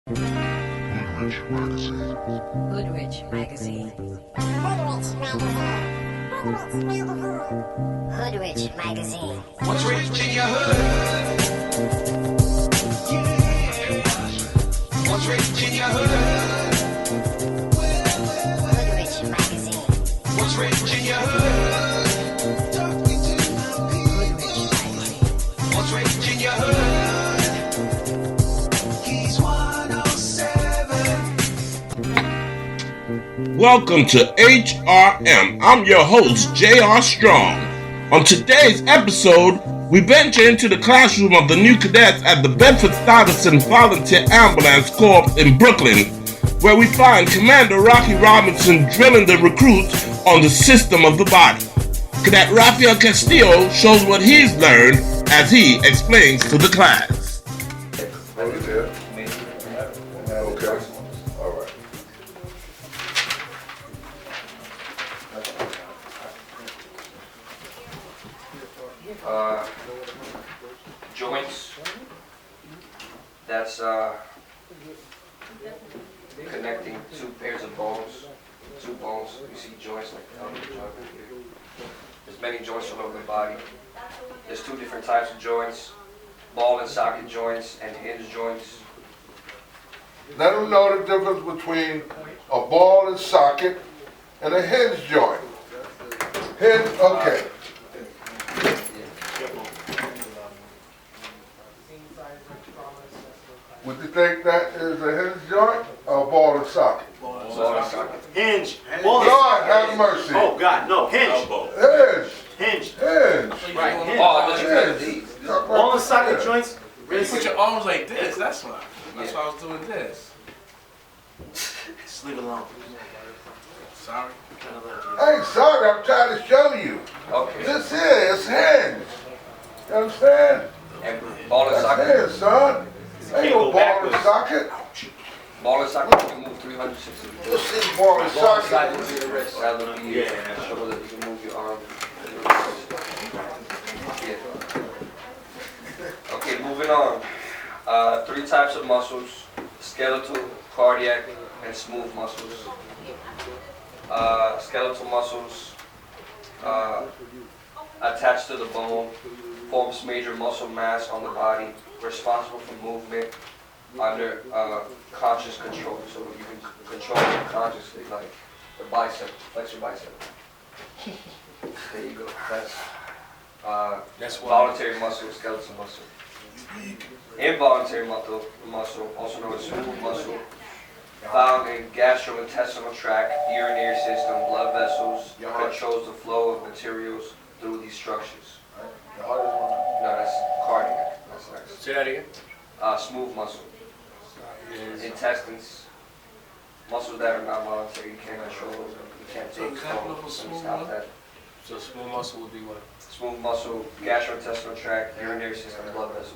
Hoodrich Magazine. Hoodrich Magazine. What's rich in your hood? Yeah. What's rich in your hood? Hoodrich Magazine. What's rich in your hood? What's rich in your hood? He's 107. Welcome to HRM. I'm your host, J.R. Strong. On today's episode, we venture into the classroom of the new cadets at the Bedford Stuyvesant Volunteer Ambulance Corps in Brooklyn, where we find Commander Rocky Robinson drilling the recruits on the system of the body. Cadet Raphael Casteo shows what he's learned as he explains to the class. Oh, you did? Okay. All right. Joints. That's connecting two pairs of bones. Two bones. You see joints like the elbow joint. There's many joints all over the body. There's two different types of joints: ball and socket joints and hinge joints. Let them know the difference between a ball and socket and a hinge joint. Hinge, okay. Would you think that is a hinge joint or a ball and socket? Ball and socket. Hinge. Lord have mercy. Oh God, no. Hinge. Hinge. Hinge. Hinge. Right. Hinge. Oh, I thought you said Hinge. these. All the socket joints. You put your arms like this, that's why. That's why I was doing this. Just leave it alone. Sorry. I ain't sorry, I'm trying to show you. Okay. This here is hinge. You understand? And ball and That's socket. hinge, son. Ain't no go ball and backwards. socket. Ball and socket, you can move 360 degrees. This is ball and Ball and socket. socket would be the wrist. That would be your shoulder. You can move your arm. Yeah. Okay, moving on. Three types of muscles: skeletal, cardiac, and smooth muscles. Skeletal muscles attached to the bone forms major muscle mass on the body, responsible for movement under conscious control. So you can control it consciously, like the bicep. Flex your bicep. There you go. That's voluntary muscle, skeletal muscle. Involuntary muscle, also known as smooth muscle, found in gastrointestinal tract, urinary system, blood vessels, controls the flow of materials through these structures. No, that's cardiac. That's next. Say that again. Smooth muscle. Intestines. Muscles that are not voluntary, you can't control them. You can't So take example of a stop smooth stop one? that. So small muscle would be what? Smooth muscle, gastrointestinal tract, urinary system, blood vessels.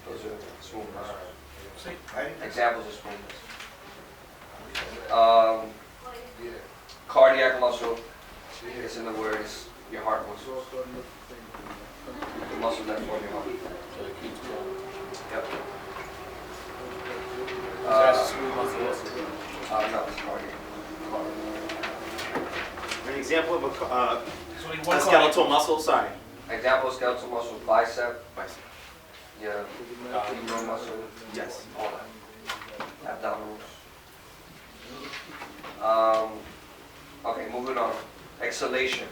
Those are smooth muscles. Examples of smooth muscle. Cardiac muscle, it's in the word, it's your heart muscles. The muscles that form your heart. So it keeps going. Yep. That's smooth muscle also. No, it's cardiac. An example of So a one skeletal muscle. Sorry. Example of skeletal muscle: bicep, Bicep. yeah, femoral muscle, Yes. all that. Abdominals. Okay, moving on. Exhalation.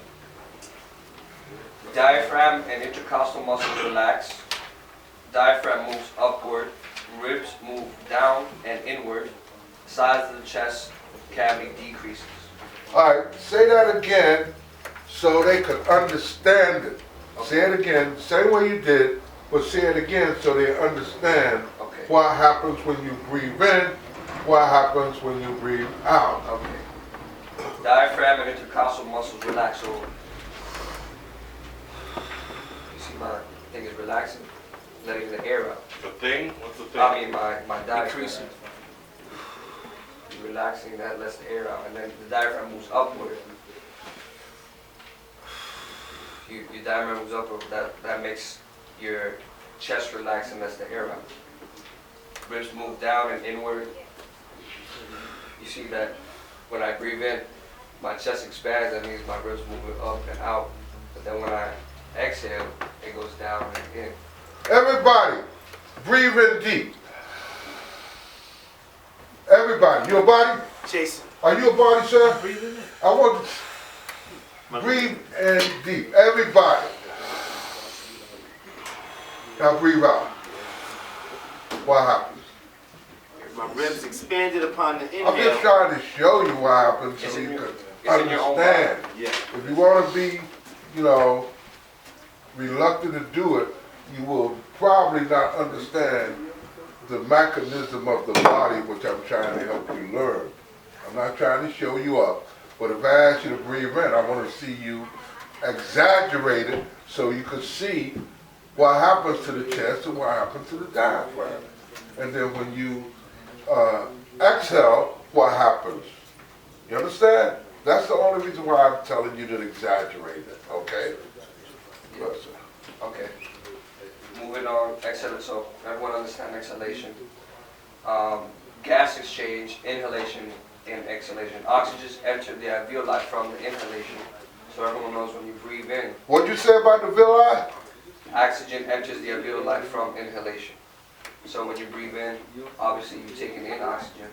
Diaphragm and intercostal muscles relax. Diaphragm moves upward. Ribs move down and inward. Size of the chest cavity decreases. All right, say that again so they could understand it. Say it again, same way you did, but say it again so they understand Okay. what happens when you breathe in, what happens when you breathe out. Okay. Diaphragm and intercostal muscles relax. So you see my thing is relaxing, letting the air out. The thing? What's the thing? I mean my diaphragm. Decreasing. Relaxing, that lets the air out, and then the diaphragm moves upward. Your diaphragm moves upward. That makes your chest relax and lets the air out. ribs move down and inward. You see that when I breathe in, my chest expands, that means my ribs moving up and out. But then when I exhale, it goes down and in. Everybody, breathe in deep. Everybody, you a body? Jason. Are you a body, sir? Breathe in. I want to breathe in deep. Everybody. Now breathe out. What happens? My ribs expanded upon the I'm just inhale. trying to show you what happens so you can in your own understand. Yeah. If you want to be, reluctant to do it, you will probably not understand the mechanism of the body, which I'm trying to help you learn. I'm not trying to show you up, but if I ask you to breathe in, I want to see you exaggerate it so you can see what happens to the chest and what happens to the diaphragm. And then when you exhale, what happens? You understand? That's the only reason why I'm telling you to exaggerate it, okay? Yes, sir. Okay. Moving on, exhale. So everyone understand exhalation. Gas exchange, inhalation, and exhalation. Oxygen enters the alveoli from the inhalation. So everyone knows when you breathe in, What'd you say about the villi? oxygen enters the alveoli from inhalation. So when you breathe in, obviously you're taking in oxygen,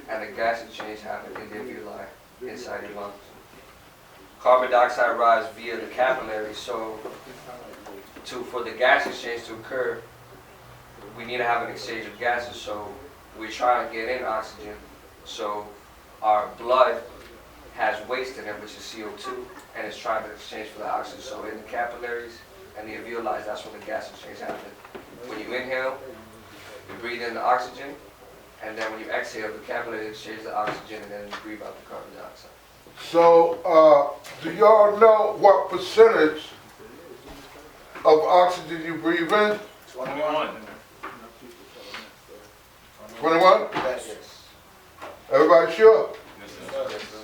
and the gas exchange happens in the alveoli inside your lungs. Carbon dioxide rise via the capillaries. So for the gas exchange to occur, we need to have an exchange of gases. So we're trying to get in oxygen. So our blood has waste in it, which is CO2, and it's trying to exchange for the oxygen. So in the capillaries and the alveoli, that's when the gas exchange happens. When you inhale, you breathe in the oxygen, and then when you exhale, the capillaries exchange the oxygen, and then you breathe out the carbon dioxide. So, do y'all know what percentage of oxygen you breathe in? 21. 21? Yes. Everybody sure? Yes, sir.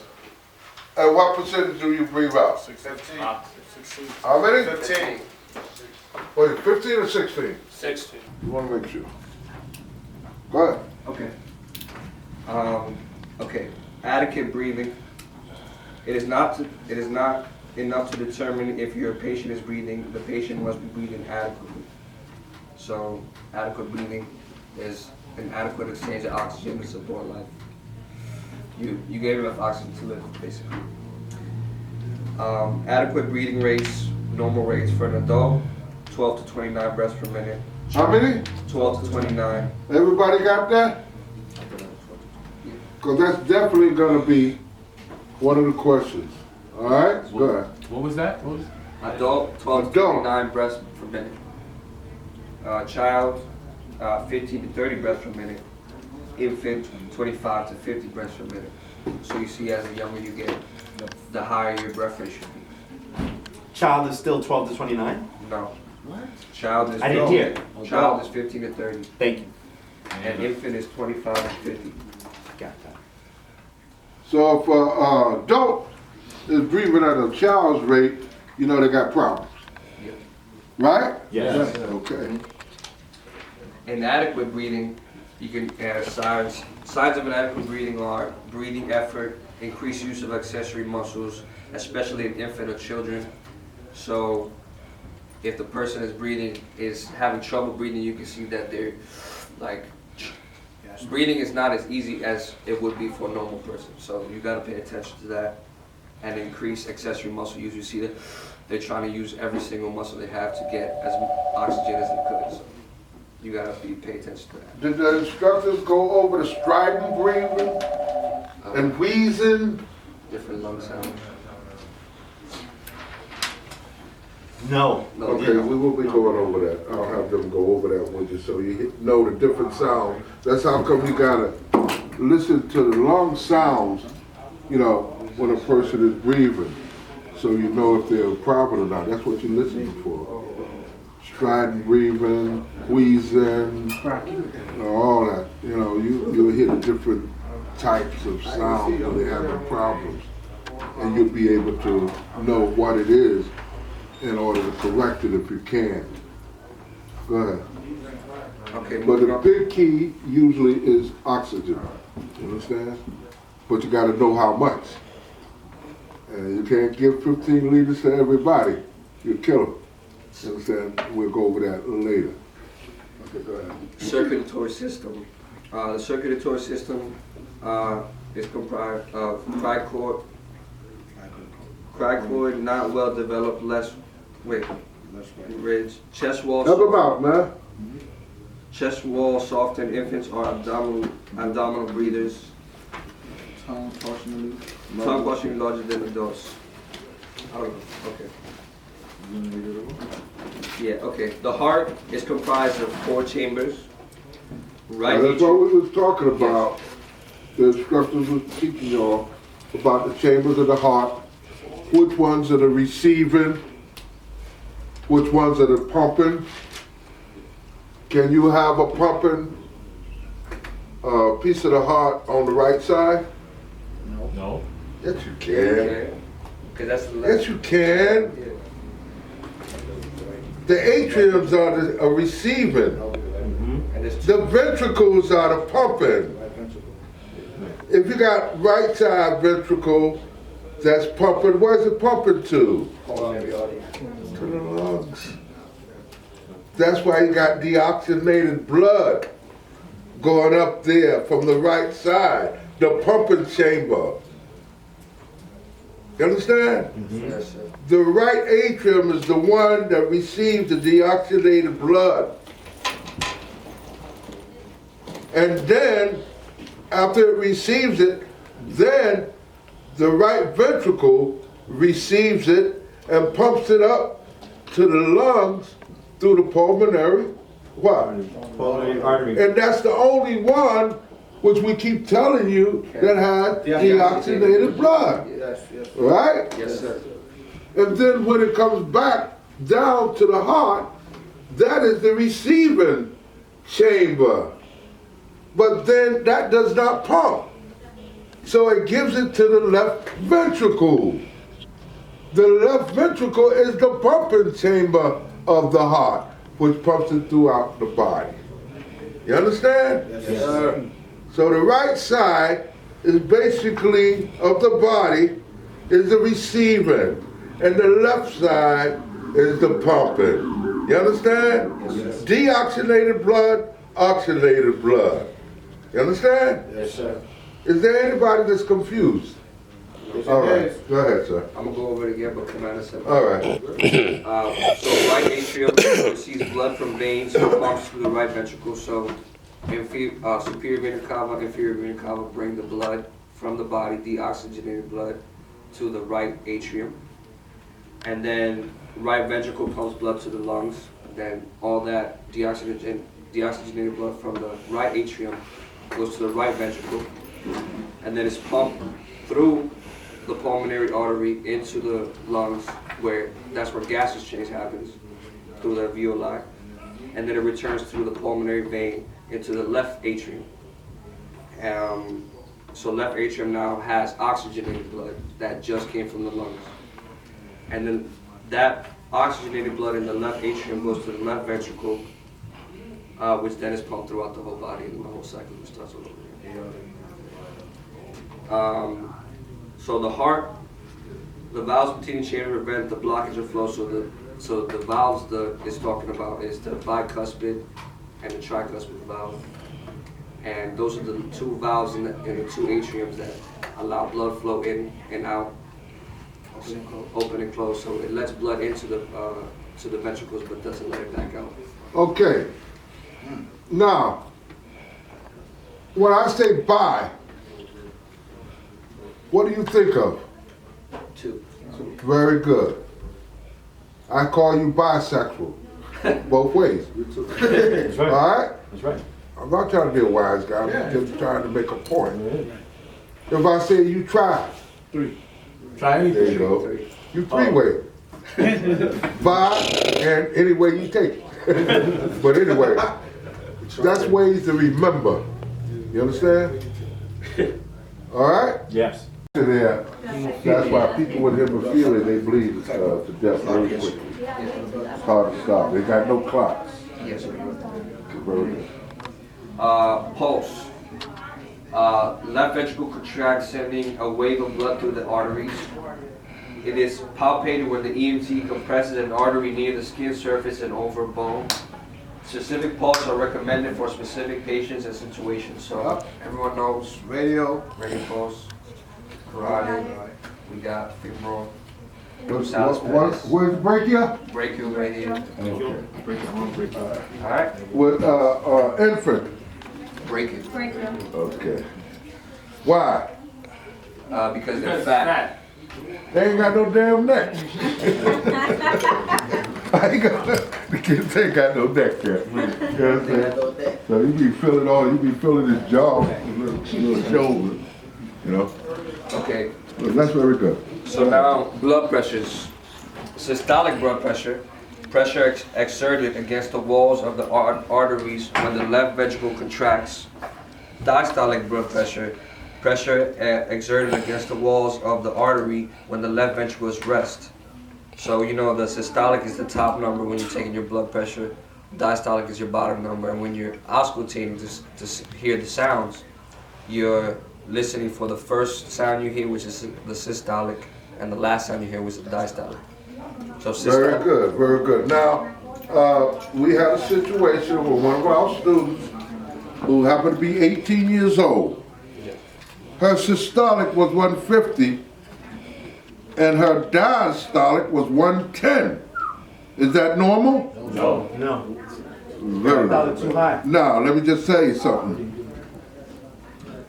And what percentage do you breathe out? 15. How many? 15. Wait, 15 or 16? 16. You want to make sure. Go ahead. Okay. Okay. Adequate breathing. It is not enough to determine if your patient is breathing. The patient must be breathing adequately. So, adequate breathing is an adequate exchange of oxygen to support life. You gave enough oxygen to live, basically. Adequate breathing rates, normal rates for an adult, 12 to 29 breaths per minute. How many? 12 to 29. Everybody got that? Because that's definitely going to be one of the questions. All right? Go ahead. What was that? Adult, 12 to 29 breaths per minute. Child, 15 to 30 breaths per minute. Infant, 25 to 50 breaths per minute. So you see, as the younger you get, the higher your breath rate should be. Child is still 12 to 29? No. Child is I didn't hear. Child is 15 to 30. Thank you. And infant is 25 to 50. Got that. So if an adult is breathing at a child's rate, you know they got problems. Yeah. Right? Yes. Okay. Inadequate breathing, you can signs of inadequate breathing are breathing effort, increased use of accessory muscles, especially in infant or children. So if the person is having trouble breathing, you can see that they're like, breathing is not as easy as it would be for a normal person. So you gotta pay attention to that. And increase accessory muscle use. You see that they're trying to use every single muscle they have to get as much oxygen as they could. So you gotta pay attention to that. Did the instructors go over the strident breathing and wheezing? Different lung sounds. No. Okay, we will be going over that. I'll have them go over that with you so you know the different sounds. That's how come you gotta listen to the lung sounds, when a person is breathing, so you know if they're proper or not. That's what you're listening for. Strident breathing, wheezing, all that. You'll hear the different types of sounds when they're having problems. And you'll be able to know what it is in order to correct it if you can. Go ahead. Okay, But moving the on. big key usually is oxygen. You understand? But you gotta know how much. And you can't give 15 liters to everybody. You'll kill them. You understand? We'll go over that later. Okay, go ahead. Circulatory system. The circulatory system is comprised of cricoid, not well developed, ridge, chest wall. Help them out, man. Chest wall softened infants are abdominal breathers. Tongue partially Larger than adults. I don't know. Okay. Yeah. Okay. The heart is comprised of 4 chambers. Right. That's what we was talking about. The instructors was teaching y'all about the chambers of the heart, which ones are the receiving, which ones are the pumping. Can you have a pumping piece of the heart on the right side? No. Yes, you can. Okay. Because that's the left. Yes, you can. Yeah. The atriums are receiving. And there's The ventricles are the pumping. If you got right side ventricle that's pumping, where's it pumping to? pulmonary artery. To the lungs. That's why you got deoxygenated blood going up there from the right side, the pumping chamber. You understand? Yes, sir. The right atrium is the one that receives the deoxygenated blood. And then, after it receives it, then the right ventricle receives it and pumps it up to the lungs through the pulmonary, what? Pulmonary artery. And that's the only one which we keep telling you that has deoxygenated blood, Yes, yes. right? Yes, sir. And then when it comes back down to the heart, that is the receiving chamber. But then that does not pump. So it gives it to the left ventricle. The left ventricle is the pumping chamber of the heart, which pumps it throughout the body. You understand? Yes, sir. So the right side is basically of the body is the receiving, and the left side is the pumping. You understand? Yes. Deoxygenated blood, oxygenated blood. You understand? Yes, sir. Is there anybody that's confused? All right, go ahead, sir. I'm gonna go over it again, but come out of seven. All right. So right atrium receives blood from veins and pumps through the right ventricle. So superior vena cava, inferior vena cava bring the blood from the body, deoxygenated blood, to the right atrium. And then right ventricle pumps blood to the lungs. Then all that deoxygenated blood from the right atrium goes to the right ventricle. And then it's pumped through the pulmonary artery into the lungs, that's where gas exchange happens through the alveoli, and then it returns through the pulmonary vein into the left atrium. So left atrium now has oxygenated blood that just came from the lungs, and then that oxygenated blood in the left atrium goes to the left ventricle, which then is pumped throughout the whole body, and the whole cycle starts all over again. So the heart, the valves between the chamber prevent the blockage of flow. So the valves it's talking about is the bicuspid and the tricuspid valve, and those are the 2 valves in the 2 atriums that allow blood flow in and out, open and close. So it lets blood into the ventricles, but doesn't let it back out. Okay. Now, when I say bi, what do you think of? 2. Very good. I call you bisexual, both ways. That's right. All right? That's right. I'm not trying to be a wise guy, I'm just trying to make a point. If I say you try, 3. Try anything. there you go. You 3-way. Bi and any way you take it. But anyway, that's ways to remember. You understand? All right? Yes. There. That's why people with hemophilia, they bleed to death very quickly. It's hard to stop. They got no clots. Yes, sir. very good. Pulse. Left ventricle contracts, sending a wave of blood through the arteries. It is palpated when the EMT compresses an artery near the skin surface and over bone. Specific pulse are recommended for specific patients and situations. So everyone knows radio pulse, carotid. We got femoral. Where's brachia? Brachial radial. Okay. All right. With infant. Brachial. Okay. Why? Because they're fat. They ain't got no damn neck. I ain't got, the kids ain't got no neck yet. You know what I'm saying? So you be feeling his jaw, little shoulder, you know? Okay. Well, that's very good. So now, blood pressures. Systolic blood pressure, pressure exerted against the walls of the arteries when the left ventricle contracts. Diastolic blood pressure, pressure exerted against the walls of the artery when the left ventricle is rest. So you know the systolic is the top number when you're taking your blood pressure. Diastolic is your bottom number, and when you're auscultating to hear the sounds, you're listening for the first sound you hear, which is the systolic, and the last sound you hear, which is the diastolic. So Very good, very good. Now, we had a situation where one of our students, who happened to be 18 years old, her systolic was 150, and her diastolic was 110. Is that normal? No. Very good. Too high. Now, let me just tell you something.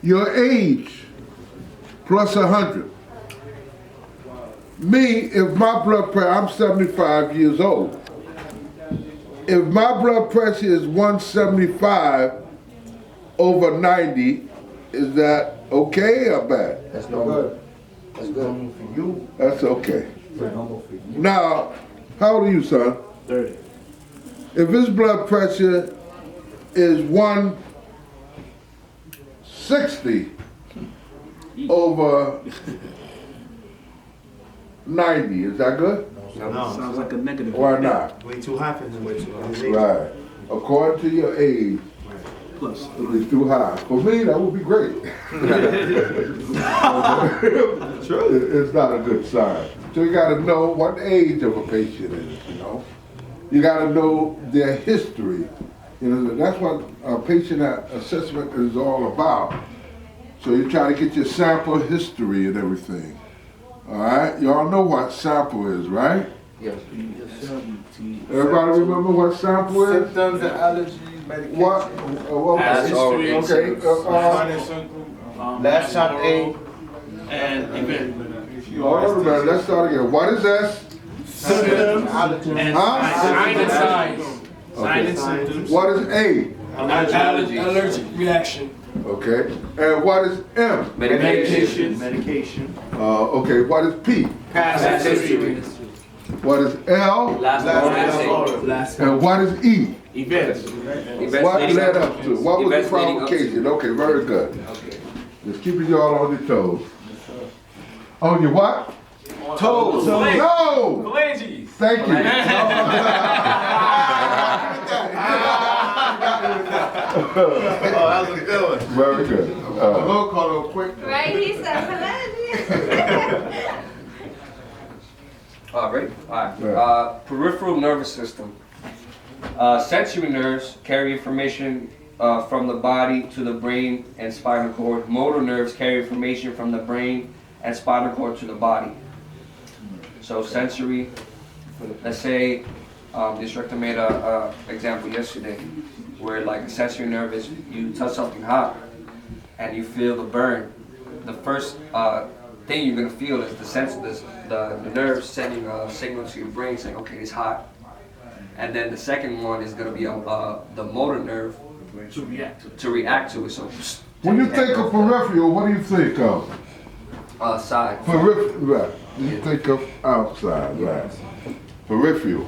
Your age plus 100. Me, if my blood pressure, I'm 75 years old. If my blood pressure is 175 over 90, is that okay or bad? That's normal. That's good. For you, That's okay. normal for you. Now, how old are you, son? 30. If his blood pressure is 160 over 90, is that good? No. Sounds like a negative. Why not? Way too high for him. Way too high. Right. According to your age, Plus. it's too high. For me, that would be great. It's not a good sign. So you gotta know what age of a patient is, you know? You gotta know their history. You know, that's what a patient assessment is all about. So you try to get your sample history and everything. All right? Y'all know what sample is, right? Yes. Everybody remember what sample is? Symptoms and allergies, medication. What? Past history, Okay. Last time A. and event. Hold on a minute, let's start again. What is S? Symptoms and Huh? sign and signs. Okay. Sign and symptoms. What is A? Allergic reaction. Okay. And what is M? Medication. Okay. What is P? Past history. What is L? Last And what is E? Events. What led up to? What was the Events leading up to. provocation? Okay, very good. Okay. Just keeping y'all on your toes. On your what? Toes. No! Phalanges. Thank you. That was a good one. Very good. Roll call real quick. Right, he said Ready? All right. Yeah. Peripheral nervous system. Sensory nerves carry information from the body to the brain and spinal cord. Motor nerves carry information from the brain and spinal cord to the body. So sensory, let's say, the instructor made a example yesterday where like a sensory nerve is you touch something hot and you feel the burn. The first thing you're gonna feel is the nerve sending a signal to your brain saying, okay, it's hot. And then the second one is gonna be the motor nerve To react to it. to react to it. So When you think of peripheral, what do you think of? side. Peripheral, right. You think of outside, right. Peripheral.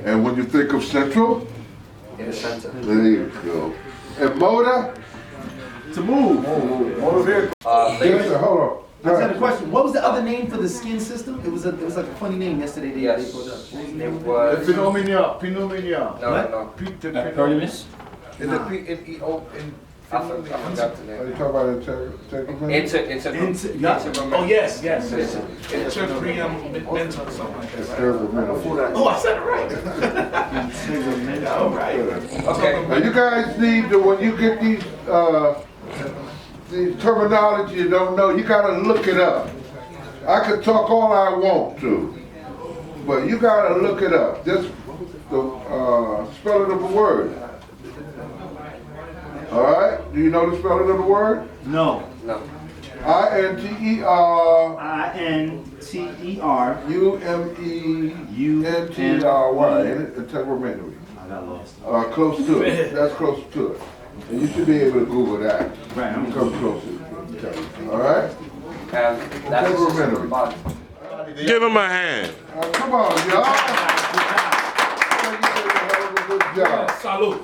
And when you think of central, In the center. there you go. And motor? To move. Motor vehicle. Yes, sir, hold on. I just had a question. What was the other name for the skin system? It was like a funny name yesterday. They Yes. put up. What was the name It of it? was. Pneumonia. No. Epidermis. In the PNEO in I forgot the Are name. you talking about integrity? Oh, yes. Interpreum mental, something like that. Right? Oh, I said it right. All right. Okay. Now you guys need to, when you get these terminology you don't know, you gotta look it up. I could talk all I want to, but you gotta look it up. Just the spelling of a word. All right? Do you know the spelling of the word? No. No. I-N-T-E-R. I-N-T-E-R. U-M-E-N-T-R-Y. Integrity. I got lost. Close to it. That's close to it. And you should be able to Google that. Right, I'm Come closer. All right? And that's the system of the body. Give him a hand. Come on, y'all. Good job. Salute.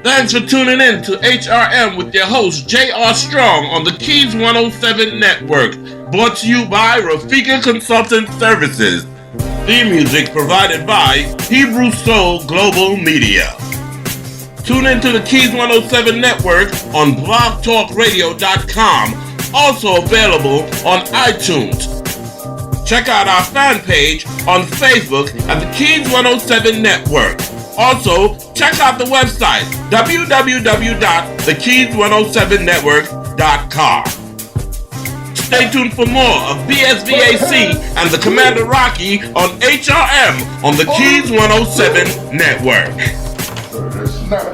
Thanks for tuning in to HRM with your host J.R. Strong on the Keys 107 Network, brought to you by Rafika Consultant Services. Theme music provided by Hebrew Soul Global Media. Tune in to the Keys 107 Network on blogtalkradio.com, also available on iTunes. Check out our fan page on Facebook at the Keys 107 Network. Also, check out the website www.thekeys107network.com. Stay tuned for more of BSVAC and the Commander Rocky on HRM on the Keys 107 Network. That's not